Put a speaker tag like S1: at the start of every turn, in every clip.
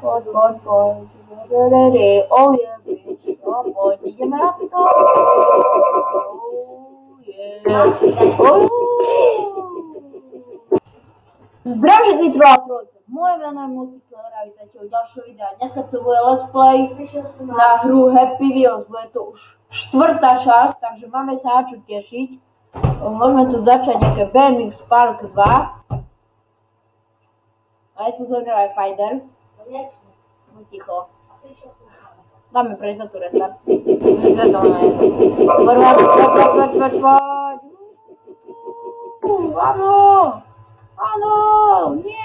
S1: Poď. Oh yeah, bitch. Poď, ideme na to. Zdravím trojce. Moje meno je Multiplayer a vítajte u ďalšieho videa. Dneska to bude let's play na hru Happy Wheels. Bude to už 4. časť, takže máme sa na čo tešiť. Môžeme tu začať nejaké BMX Park 2. A je tu zaujímavý fighter. Ticho. Dáme prejsť za tu restart. Poď. Áno, nie.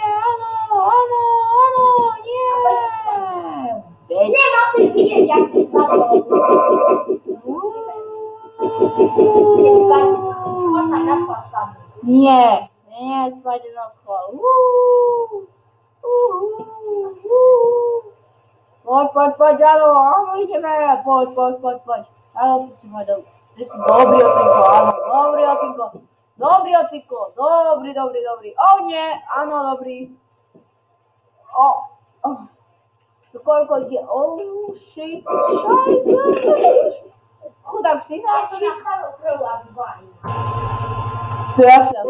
S2: Nemá si vidieť, jak si spadol.
S1: Nie, spadne na schvál. Poď, áno, ideme, poď. Áno, ty si môj dobrý ocinko, áno, dobrý ocinko, dobrý. Nie, áno, dobrý. To koľko ide, shit, chudák si náčik. To jak sa to?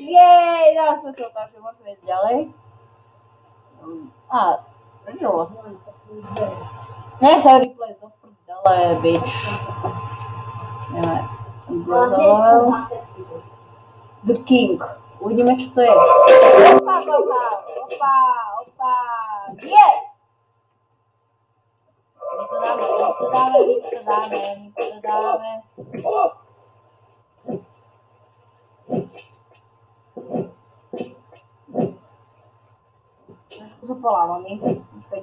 S1: Jej, dáme sme to, takže môžeme ísť ďalej. Prečo vlastne? Nech sa replay do prdele, bitch. Ideme. The King. Uvidíme, čo to je. Opa. Jej! My to dáme. Trošku sa polámami.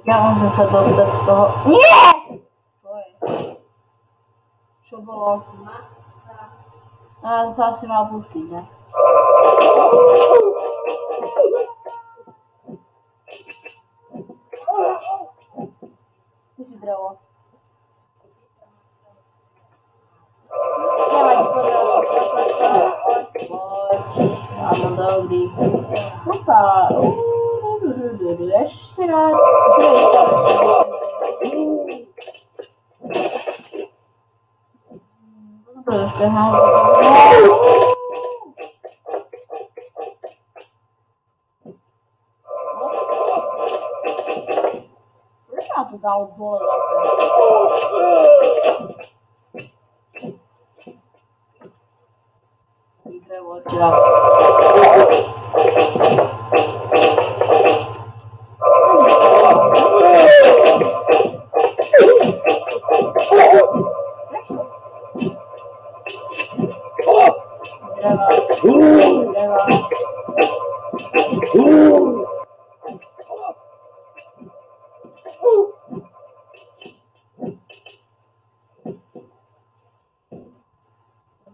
S1: Ja môžem sa dostať z toho. Nie! Čo je? Čo bolo? Sa asi mal pustiť, ne? Ty si drevo. Nevadí, poď. Áno, dobrý. Opa. Ešte raz. Prečo ma to dalo dole zase? Drevo, ešte raz.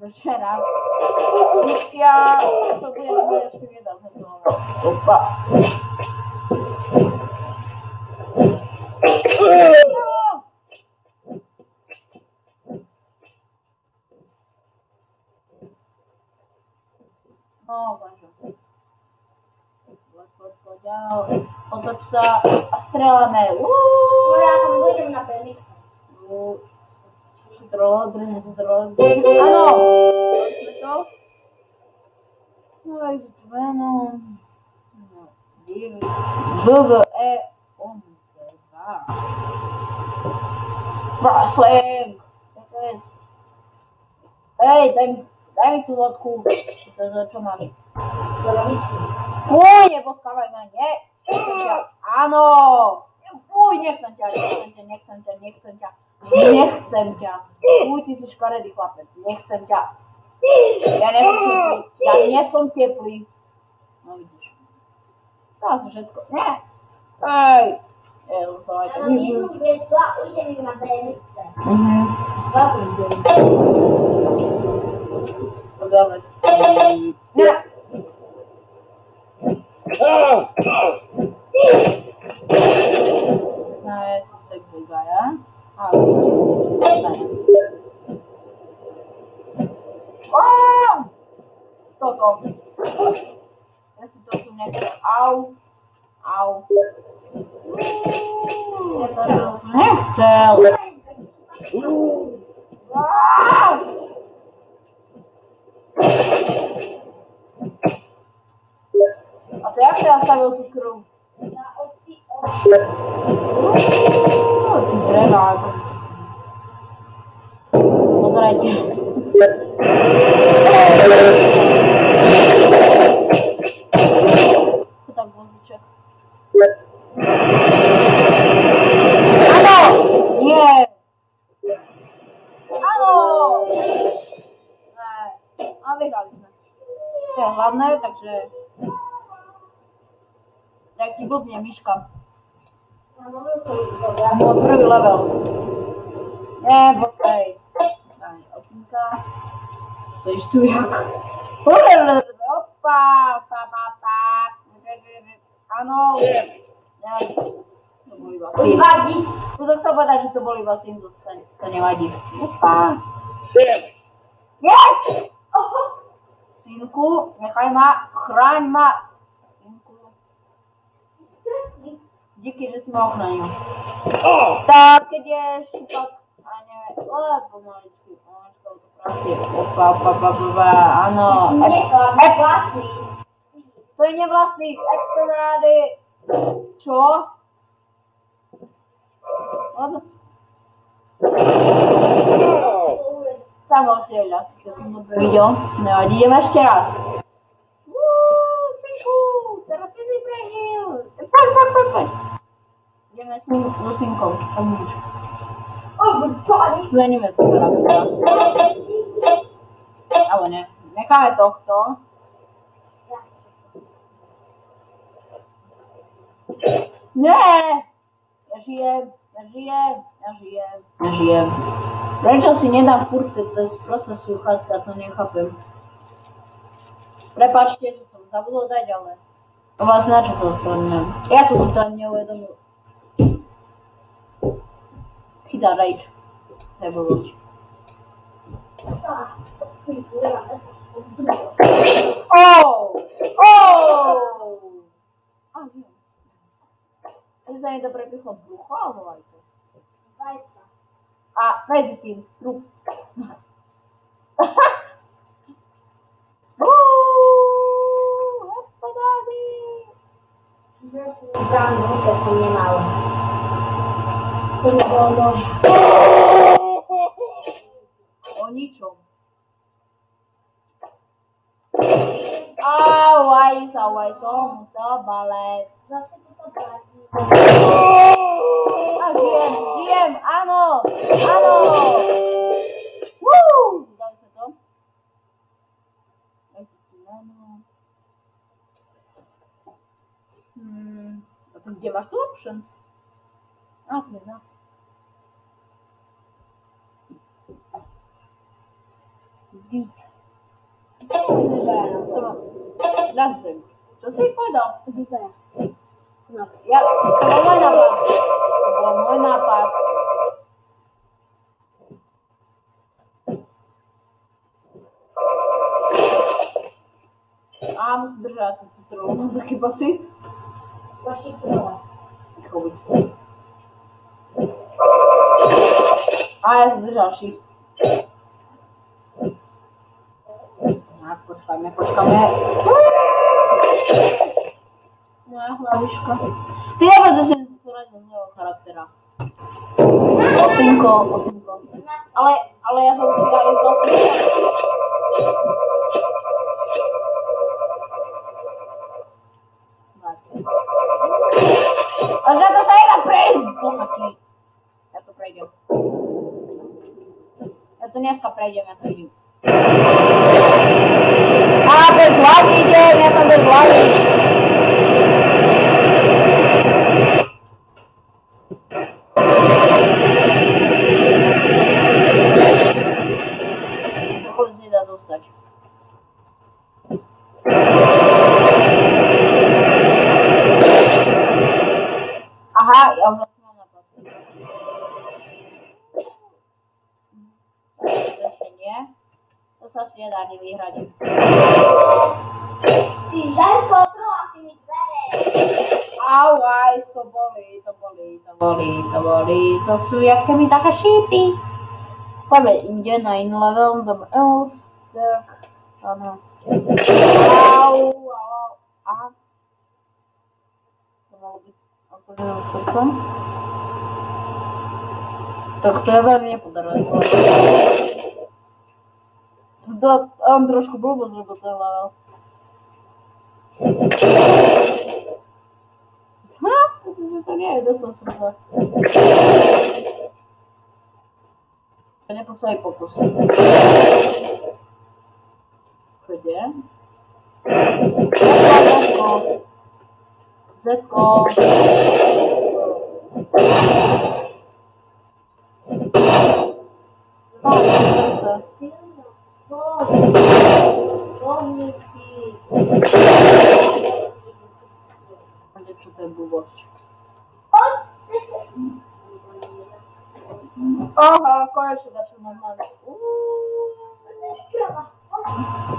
S1: Ešte raz. Ja to budem ešte vydať. Opa. Poď, otoč sa a strieľame.
S2: Ja tam dojdem na BMX.
S1: Držím to drolo. Áno! Poďme to. Next Venom. VVE. Wrestling. Hej, daj mi tú lodku. Čo máš? Fuj, neposkávaj ma, nie. Áno. Fuj, nechcem ťa. Nechcem ťa. Fuj, ty si škaredý chlapec. Nechcem ťa. Ja nesom teplý. No vidíš. To asi všetko. Nie. Hej.
S2: Ja mám jednu hviezdu a ujdem na BMX-e.
S1: Dáme si. Nie. Dáme si segregaja. A uvidíme, čo sa stane. Toto. Ja si to sú nejaké Au. Nechcel. A to jak si nastavil tú krv? Ty drevák. Pozerajte. Tak vozíček. Áno! Nie! Áno! Ne. A vyhrali sme. To je hlavné, takže... Jak ti blbne myška. Môj prvý level. Nie, počkaj. Daj, ocinka. Stojíš tu jak. Opa! Áno. To bol iba syn. Tu som chcel povedať, že to bol iba syn, to nevadí. Opa. Yes! Synku, nechaj ma, chráň ma. Díky, že si ma ochránil. Tak, keď je šipak, a neviem, pomaličky, to prašie. Opa, áno.
S2: Vlastný.
S1: To je nevlastný, kamarády. Čo? Tam bol cieľ asi, keď som dobre videl. Nevadí, ideme ešte raz. Synku, teraz ty si prežil. Poď. Ideme so synkom, omnič. Zmeníme sa charaktera. Alebo ne, necháme tohto. Nie! Ja žijem. Prečo si nedám furt, to je proste sluchátka, to nechápem. Prepáčte, že som zabudol dať, ale... Vlastne na čo sa ospravedlňujem? Ja som si to ani neuvedomil. Chytá rage. To je blbosť. Keď sa mi to prepichlo brucho alebo vajce?
S2: Vajca.
S1: A medzi tým trup. Hospodári!
S2: Bránku, to som nemala. To nebolo nož.
S1: O ničom. Aj to musel balec.
S2: Zase to platí.
S1: A žijem, áno. Dali sme to. A tu kde máš tu options? A tu je, no. Beat. Zase. Čo si povedal? Ja, to bol môj nápad. A musím držať asi citronu, mám taký pocit.
S2: Vaši prva.
S1: Choviť. A ja som držal shift. Tak, počkáme. Moja hlavička. Ty nebude si poradil zlého charaktera. Ocinko. Ale ja som si aj vlastne... A za to sa nedá prejsť, bohatí. Ja to prejdem. Ja to dneska prejdem, ja to idem. A bez hlavy idem, ja som bez hlavy. Sa vôbec nedá dostať. Aha, ja už vlastne mám nápad. Presne nie. To sa asi nedá ani vyhrať.
S2: Ty ženko, otvorila si mi dvere.
S1: Á, Au, aj, to bolí. To sú jaké mi také šípy. Poďme inde na inú level, dáme elf, tak, áno. Au. Aha. To malo byť akože so srdcom. Tak to je veľmi nepodarné. On trošku blbo zrobil ten level. To nie je dosť srdca. To nepočúvaj pokus. Chodě. Zetko. Srdce. Čo to je blbosť? Aha, konečne začal normálne.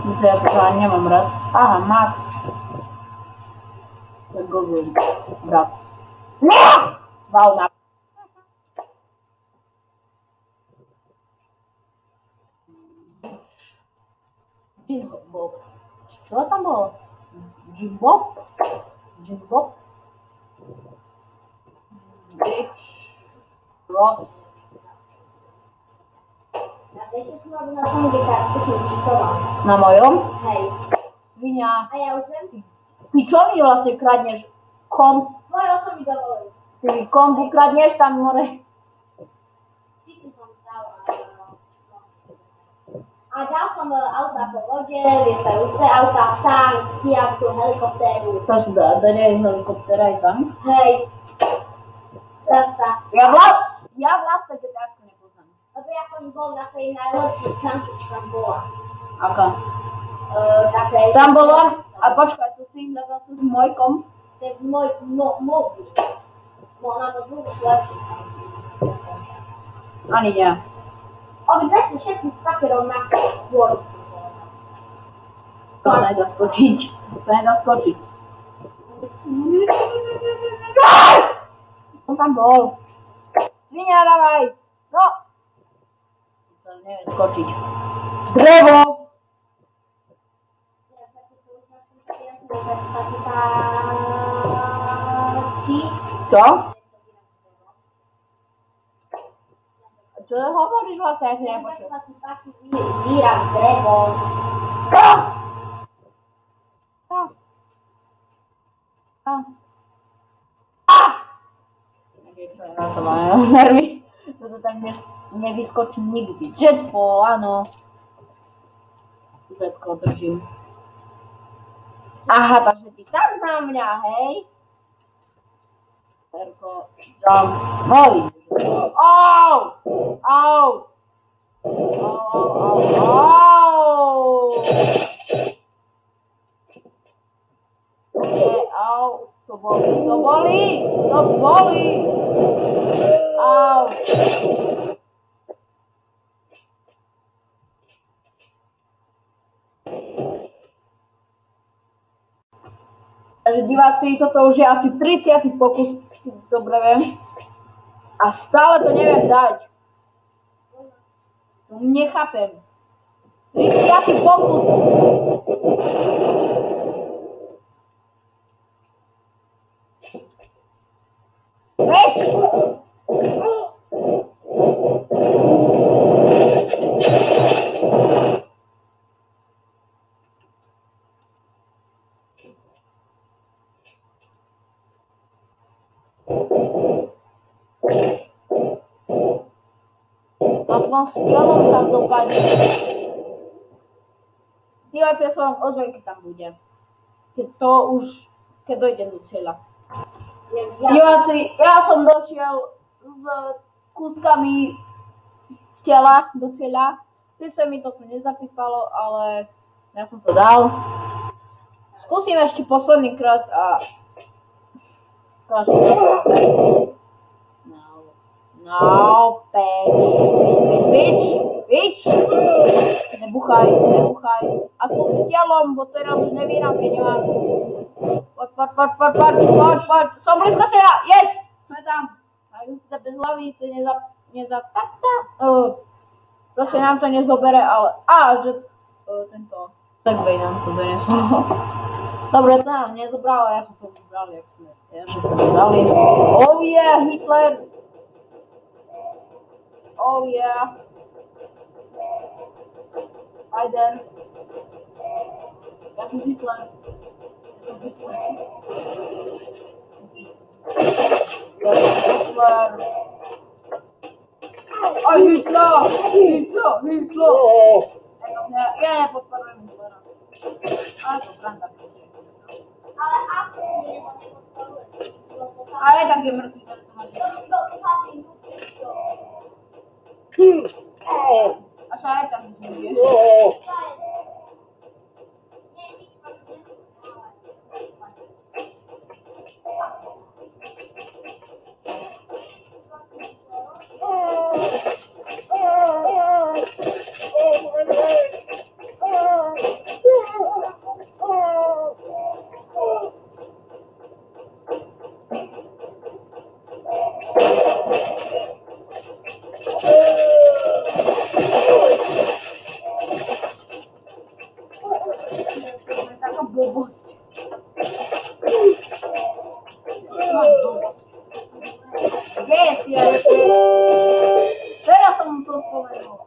S1: Nic ja to ani nemám rád. Aha, Max. To je Google, brat. Wow, Max. Jimbob. Čo tam bolo? Jimbob? Bitch. Ross.
S2: A vieš, že som robil na tom gitársku, som učitoval.
S1: Na mojom?
S2: Hej.
S1: Svinia.
S2: A ja už viem.
S1: Ty čo mi vlastne kradneš?
S2: Tvoj oco mi dovolil.
S1: Ty mi kompu kradneš tam more.
S2: Cíti som dal. A dal som auta po vode, lietajúce auta, tank, stíhačku, helikoptéru.
S1: To si dá nie helikoptéra aj tank?
S2: Hej. Prasa.
S1: Ja vlastne gitársku nepoznám.
S2: Lebo ja som bol na tej najlepšej stránke, čo tam bola.
S1: Aká?
S2: Také...
S1: Tam bolo, a počkaj, tu si hľadal s mojkom.
S2: Cez môj mobil. Mohla to budú lepšie stránky.
S1: Ani nie.
S2: Obidve si všetky z také rovnaké. Dvoru som povedal.
S1: To sa nedá skočiť. Som tam bol. Svinia, dávaj! No! To neviem skočiť. Drevo! Čo? Čo hovoríš vlastne, ja ti nepočujem.
S2: Sa ti páči výraz drevo.
S1: Čo je na to majú nervy? Toto tam nevyskočí nikdy. Jetfall, áno. Zetko držím. Aha, takže ty tak na mňa, hej? Terko, jump. No vidíš. Au! Au! Au! To bolí! Au! Takže diváci, toto už je asi 30. pokus, dobre viem. A stále to neviem dať. To nechápem. 30. pokus. Aspoň s dielom tam dopadne. Diváci, ja sa vám ozvem, keď tam budem. Keď dojdem do cieľa. Diváci, ja som došiel s kúskami tela do cieľa. Sice mi to tu nezapípalo, ale ja som to dal. Skúsim ešte posledný krát a... No, bitch. Vič! Nebuchaj. Aspoň s telom, bo teraz už nevíram, keď nemám. Poď. Som blízko seba. Yes! Sme tam. Ak si sa bez hlavy, to proste nám to nezobere, ale... že... tento... Segway nám to doneslo. Dobre, to nám nezobralo, ja som to vybral, že sme to dali. Oh yeah, Hitler! Oh yeah. Biden. Ja som Hitler. Aj Hitler! Ja nepodporujem Hitlera. Ale to sranda.
S2: Ale aspoň ho nepodporujem.
S1: Ale tak je mŕtvý, takže to máš.
S2: To by si bol duchavný duch, keď to...
S1: Až aj tam už nebude. Blbosť. Kde je cieľ? Teraz som mu to spomenul.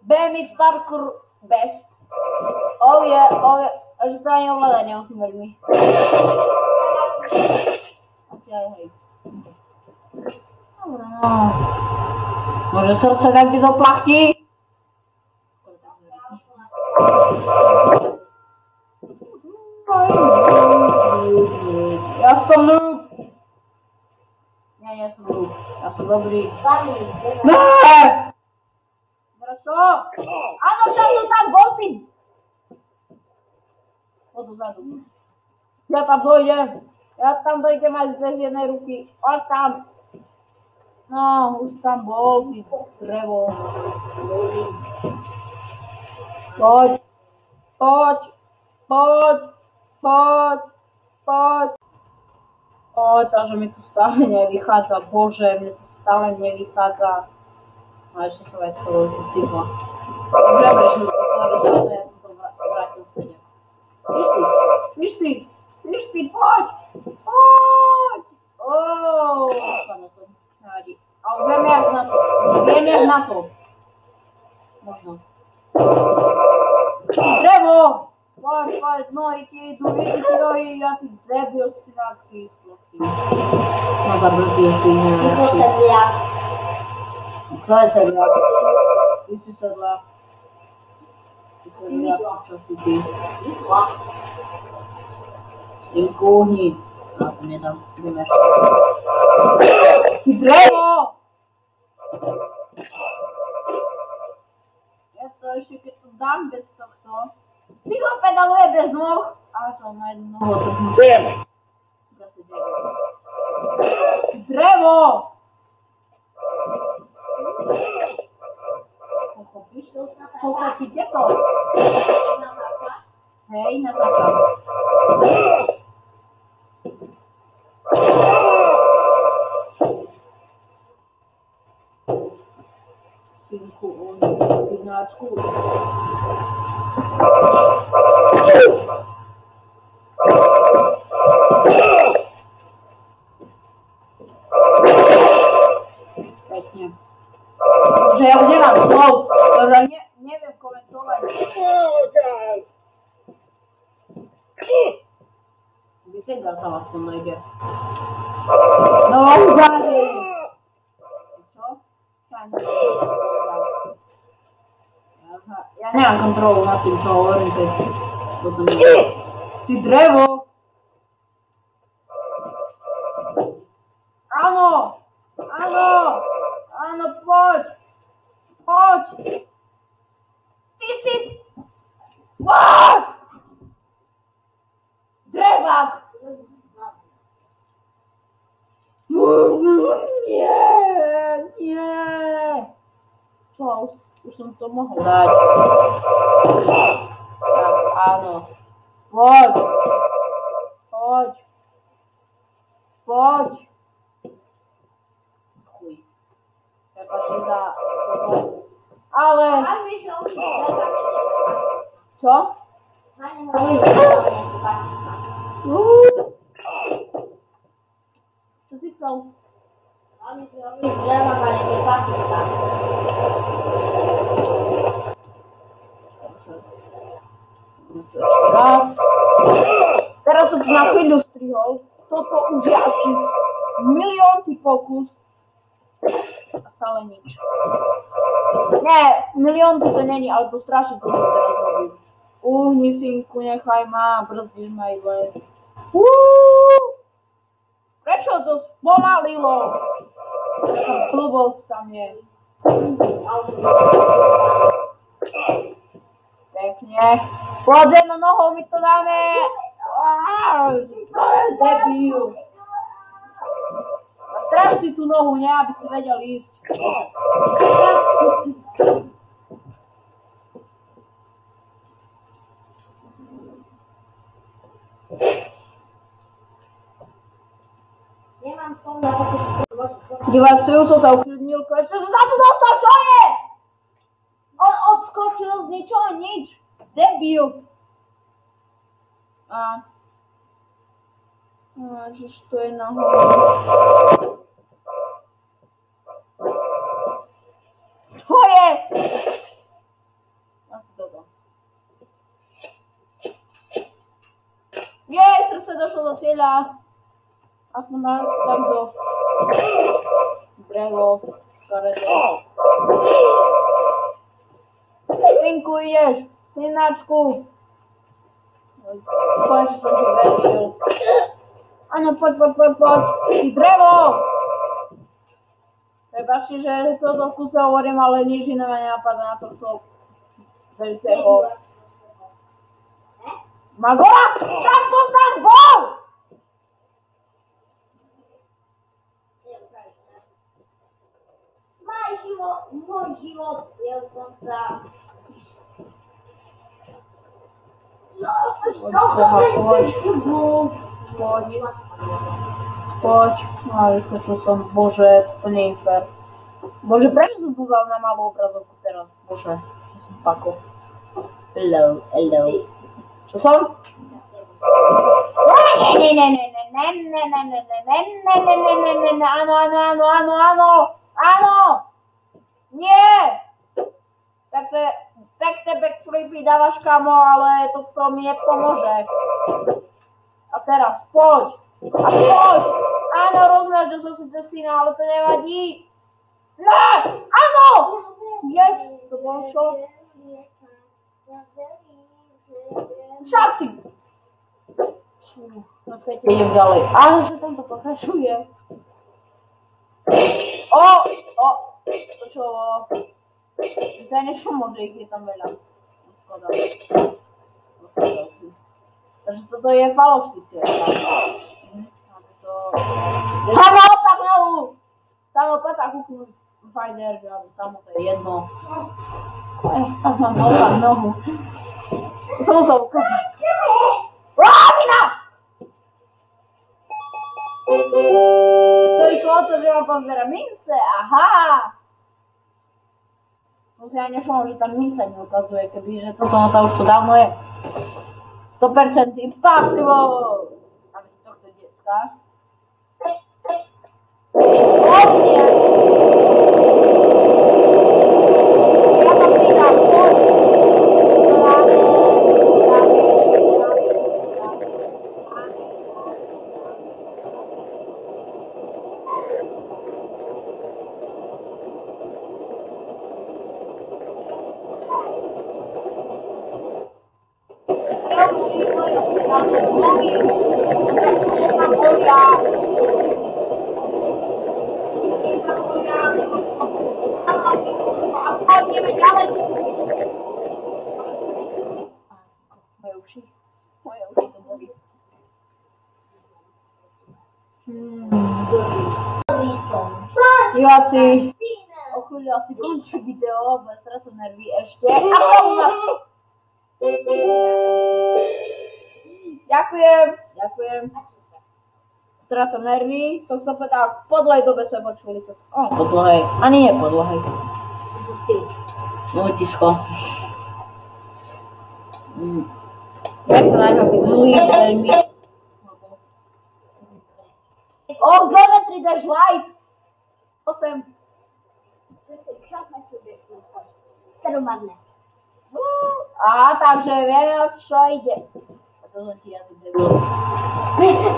S1: BMX Parkour Best. Oh yeah. Že to ani ovládať nemusím veľmi. Asi aj hej. Dobre, no. Môže srdce tak ti doplachti? Ja som Luke. Nie som Luke. Ja som dobrý. Ne! Čo? Áno, však som tam bol, ty. Poď dozadu. Ja tam dojdem aj bez jednej ruky. Poď tam. No, už tam bol, ty drevo. Poď, takže mi to stále nevychádza, bože, mne to stále nevychádza. A ešte som aj skoro cykla. Dobre, prečo som to sorry, ja som to vrátil späť. Víš ty, poď! Spadol som, nevadí. Ale viem jak na to. Možno. Ty drevo! Poď, nohy ti idú, ja ty debil sinácky splotky. No zabrzdil si nejak. Kto je sedliak? Ty si sedliak. Čo si ty? Ty kúhni. Ja to nedám, ideme. Ty drevo! Ja to ešte keď to dám bez tohto. Ty ho pedaluje bez noh. A som na jednu nohu otrhnú. Ty drevo! Pochopíš? Pochopíte to? Hej, natáčam. Synku, synáčku. Pekne. Že ja už nemám slov, ktoré neviem komentovať. Vytengal tam aspoň nejde. No, uvádi! Čo? Ja nemám kontrolu nad tým, čo hovorím, keď potom je. Ty drevo! Áno, poď! Ty si... What? Drevák! som to mohol dať. Tak, áno. Poď. Poď. Poď. Chuj. Prepačte za toto. Ale... Čo? Čo si chcel?
S2: Oni si hovorili, že ja mám nejaké Pakistan.
S1: Raz. Teraz som to na chvíľu strihol. Toto už je asi miliónty pokus. A stále nič. Nie, miliónty to není, ale to strašne to teraz robím. Uhni, synku, nechaj ma, brzdíš ma len. Prečo to spomalilo? Taká blbosť tam je. Pekne. Poď z jednou nohou my to dáme. Debil. Stráž si tú nohu, ne, aby si vedel ísť.
S2: Nemám som na také
S1: Diváci, už som sa uklidnil, ešte som sa tu dostal, čo je? On odskočil z ničoho nič. Debil. Ježiš, to je nahoru. Čo je? Asi toto. Srdce došlo do cieľa. Aspoň takto. Drevo, škaredé. Synku, ideš. Synáčku. Konečne som ti veril. Áno, poď. Ty drevo! Prepačte, že toto v kuse hovorím, ale nič iné ma nenapadá na tohto veľkého Magora? Však som tam bol!
S2: Môj život je dokonca...
S1: Poď. No, vyskočil som. Bože, toto nie je fér. Bože, prečo som pozval na malú obrazovku teraz? Bože, to som pako. Hello. Čo som? Áno! Nie! Pekné backflipy dávaš, kamo, ale to mi nepomôže. A teraz poď! Áno, rozumieš, že som síce syna, ale to nevadí. Ne! Áno! Yes! To bol šok. Však ty! No keď idem ďalej. Áno, že tam to pokračuje. To čo bolo? Sa nešlo, že ich je tam veľa. Škoda. Takže toto je falošný cieľ. Samopak a kúknu Fighter, samo to je jedno. Sam mám opak nohu. To som musel ukázať. Rámina! To išlo o to, že mám pozbera mince, aha! No ja nešlo, že tam minca neukazuje, kebyže toto už to dávno je. 100% impossible! Aby si tohto dietka. Hodne! Ja sa pridám, poď! Moje uši to boli. Diváci, O chvíľu asi končí video, bo strácam nervy ešte. Ďakujem. Strácam nervy, som sa povedal, po dlhej dobe sme počuli to. Po dlhej, ani nie po dlhej. Multisko. Nechcem na ňo byť zlý veľmi. Geometry Dash Light. 8.
S2: Staromadné.
S1: Takže vieme, o čo ide. A to som ti ja tu debil.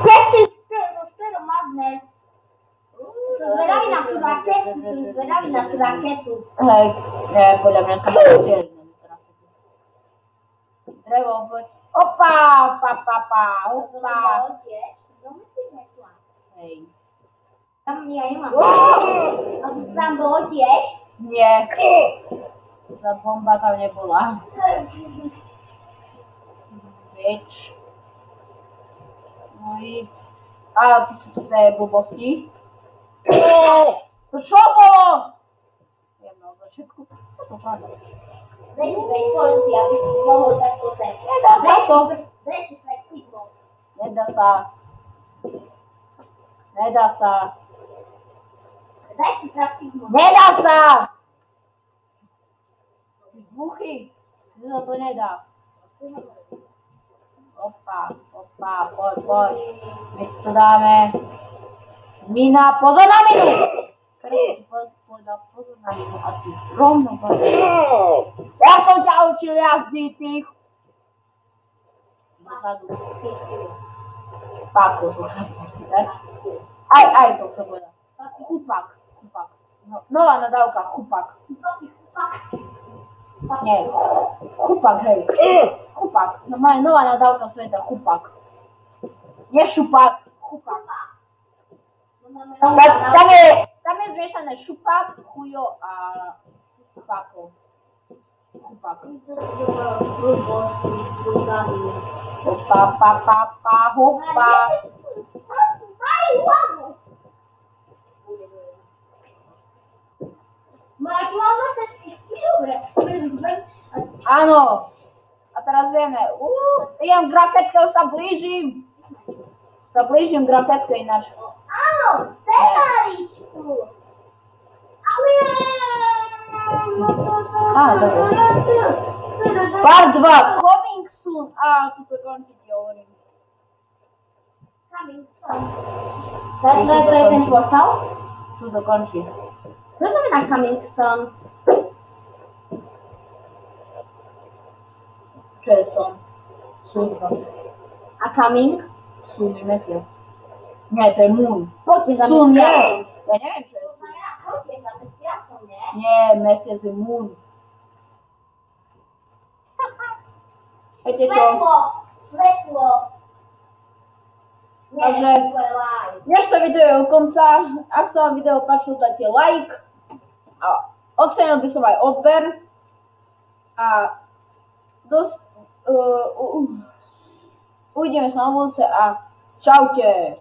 S2: Presne, staromadné. Som zvedavý na tú raketu.
S1: Hej, podľa mňa tam je cieľ na tú raketu. Drevo, poď. Opa. Hej.
S2: Tam ja nemám. A tu tam bolo tiež?
S1: Nie. Tá bomba tam nebola. Bitch. No íď. Tu sú tu tie blbosti. To čo bolo? Neviem, na začiatku. To pravda.
S2: Daj si veď poľci, aby si mohol takto test.
S1: Nedá sa to.
S2: Daj si veď kliknúť.
S1: Nedá sa.
S2: Daj si praktiknúť.
S1: Nedá sa! Buchy. Mne sa to nedá. Opa, poď. My to dáme. Mina, pozor na minu! Teraz som ti povedal, pozor na minu a ty rovno poď. Ja som ťa učil jazdiť, tých. Dozadu. Páko som sa povedať. Aj som sa povedal. Chupak. Nová nadávka, chupak. Nie, chupak, hej. Chupak. Normálne nová nadávka sveta, chupak. Nie šupak, chupak. Tam je zmiešané šupak, chujo a chupako. Chupak. Hopa. Áno. A teraz vieme. Idem k raketke, už sa blížim. K raketke ináč.
S2: Áno, scenárišku.
S1: Part 2, coming soon. Tu to končí, ti hovorím.
S2: Coming soon. To je ten portál?
S1: Tu to končí.
S2: Čo znamená coming soon?
S1: Čo je son? Slnko.
S2: A coming?
S1: Sun je mesiac. Nie, to je moon.
S2: Poďte za
S1: Sun je.
S2: mesiacom.
S1: Ja neviem, čo je
S2: To
S1: sun.
S2: znamená, poďte za mesiacom, nie?
S1: Nie, mesiac je moon. Viete čo?
S2: Svetlo. Nie,
S1: Takže
S2: svetlo je live.
S1: dnešné video je u konca. Ak sa vám video páčilo, dajte like. A ocenil by som aj odber. A uvidíme sa na budúce a čaute.